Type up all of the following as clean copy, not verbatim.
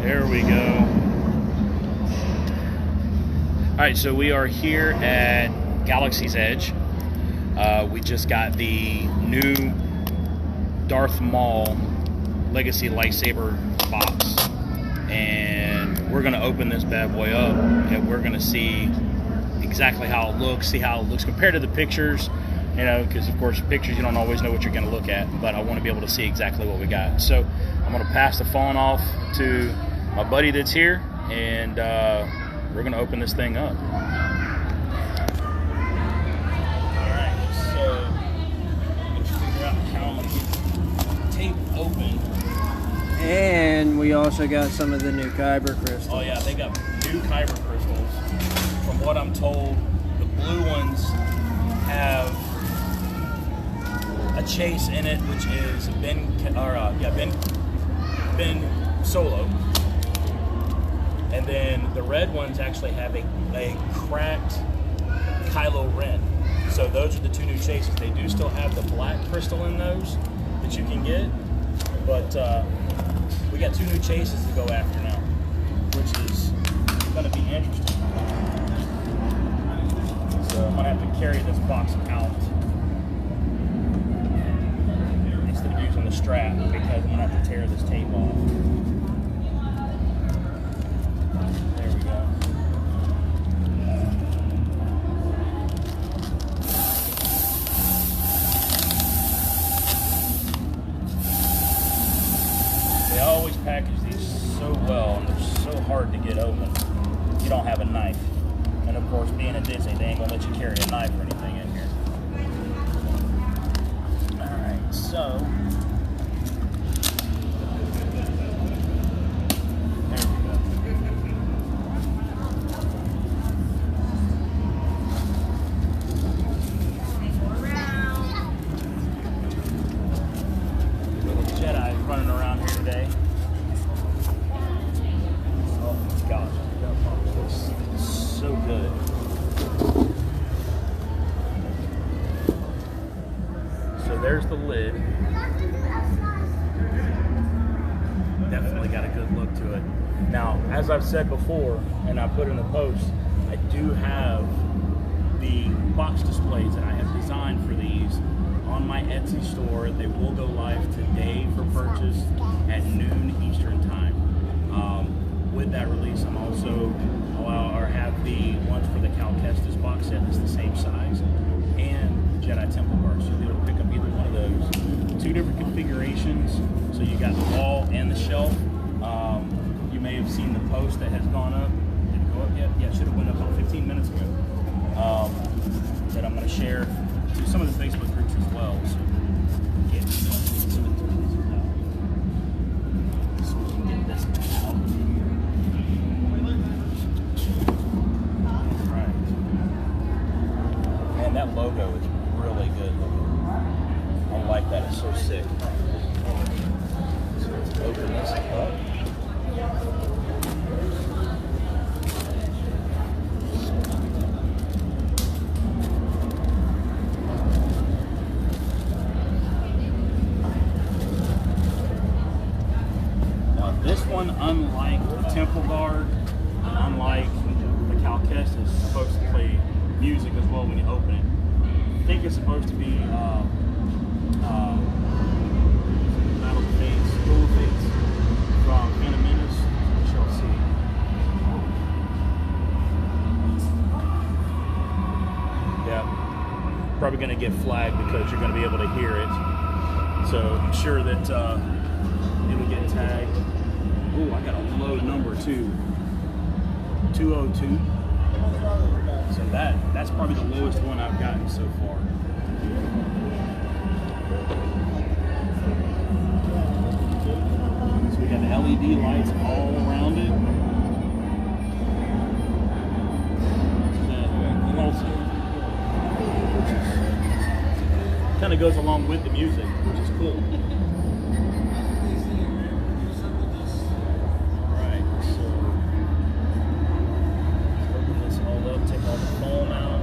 There we go. All right, so we are here at Galaxy's Edge. We just got the new Darth Maul Legacy Lightsaber box, and we're gonna open this bad boy up, and we're gonna see exactly how it looks, compared to the pictures, you know, because of course pictures you don't always know what you're gonna look at, but I want to be able to see exactly what we got. So I'm gonna pass the phone off to my buddy that's here, and we're gonna open this thing up. Alright, so let's figure out how I'm gonna get the tape open. And we also got some of the new kyber crystals. Oh yeah, they got new kyber crystals. From what I'm told, the blue ones have a chase in it, which is Ben Solo. And then the red ones actually have a cracked Kylo Ren. So those are the two new chases. They do still have the black crystal in those that you can get, but we got two new chases to go after now, which is going to be interesting. So I'm going to have to carry this box out instead of using the strap, because I'm going to have to tear this tape off. There we go. They always package these so well, and they're so hard to get open if you don't have a knife. And of course, being at Disney, they ain't gonna let you carry a knife or anything in here. Alright, so there we go. Little Jedi running around here today. Oh my gosh, this is so good. So there's the lid. Definitely got a good look to it. Now, as I've said before, and I put in the post, I do have the box displays that I have designed for these on my Etsy store. They will go live today for purchase at noon Eastern time. With that release, I'm also have the ones for the Cal Kestis box set that's the same size, and Jedi Temple Bar. So you'll be able to pick up either one of those. Two different configurations. So you got the wall and the shelf. You may have seen the post that has gone up. Did it go up yet? Yeah, it should have went up about 15 minutes ago. That I'm going to share to some of the Facebook groups as well. So get some of the tools out. So we can get this out. And that logo is really good looking. I like that, it's so sick. So let's open this up. Now this one, unlike the Temple Guard, unlike the Cal Kestis, is supposed to play music as well when you open it. I think it's supposed to be Battle of Fates, Duel of Fates from Phantom Menace. We shall see. Yeah, probably going to get flagged because you're going to be able to hear it. So I'm sure that it'll get tagged. Oh, I got a low number too. 202. So that's probably the lowest one I've gotten so far. So we got the LED lights all around it. Kind of goes along with the music, which is cool. Take all the foam out.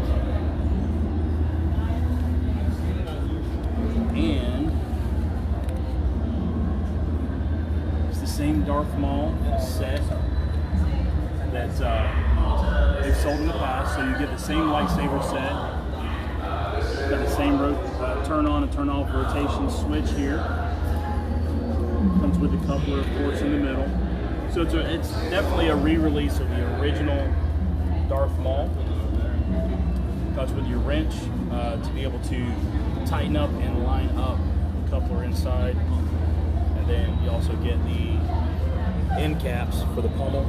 And same Darth Maul set that they've sold in the past. So you get the same lightsaber set, got the same turn on and turn off rotation switch here. Comes with the coupler, of course, in the middle. So it's definitely a re-release of the original Darth Maul. Comes with your wrench to be able to tighten up and line up the coupler inside. And then you also get the end caps for the pommel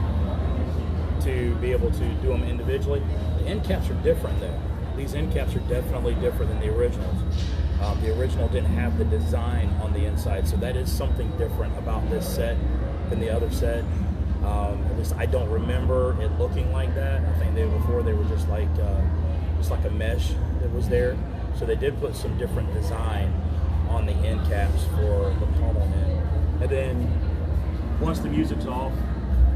to be able to do them individually. The end caps are different though. These end caps are definitely different than the originals. The original didn't have the design on the inside, so that is something different about this set than the other set. At least I don't remember it looking like that. I think before they were just like a mesh that was there. So they did put some different design on the end caps for the pommel end. And then once the music's off,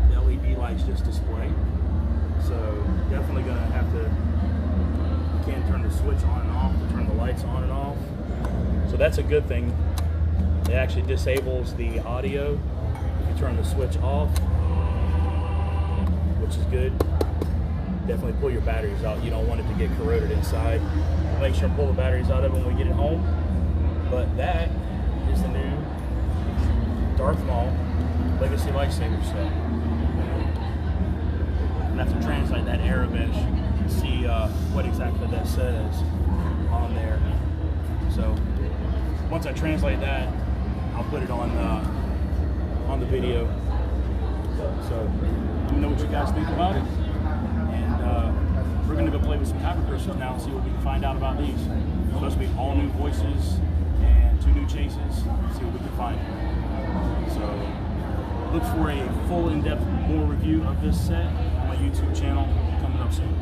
the LED lights just display. So definitely gonna have to, you can turn the switch on and off to turn the lights on and off. So that's a good thing. It actually disables the audio if you turn the switch off, which is good. Definitely pull your batteries out. You don't want it to get corroded inside. Make sure to pull the batteries out of it when we get it home. But that is the new Darth Maul Legacy Lightsaber set. I'm gonna have to translate that Arabic and see what exactly that says on there. So once I translate that, I'll put it on the video. So let me know what you guys think about it. And we're gonna go play with some kyber crystals now and see what we can find out about these. Supposed to be all new voices and 2 new chases. See what we can find. So look for a full in-depth more review of this set on my YouTube channel coming up soon.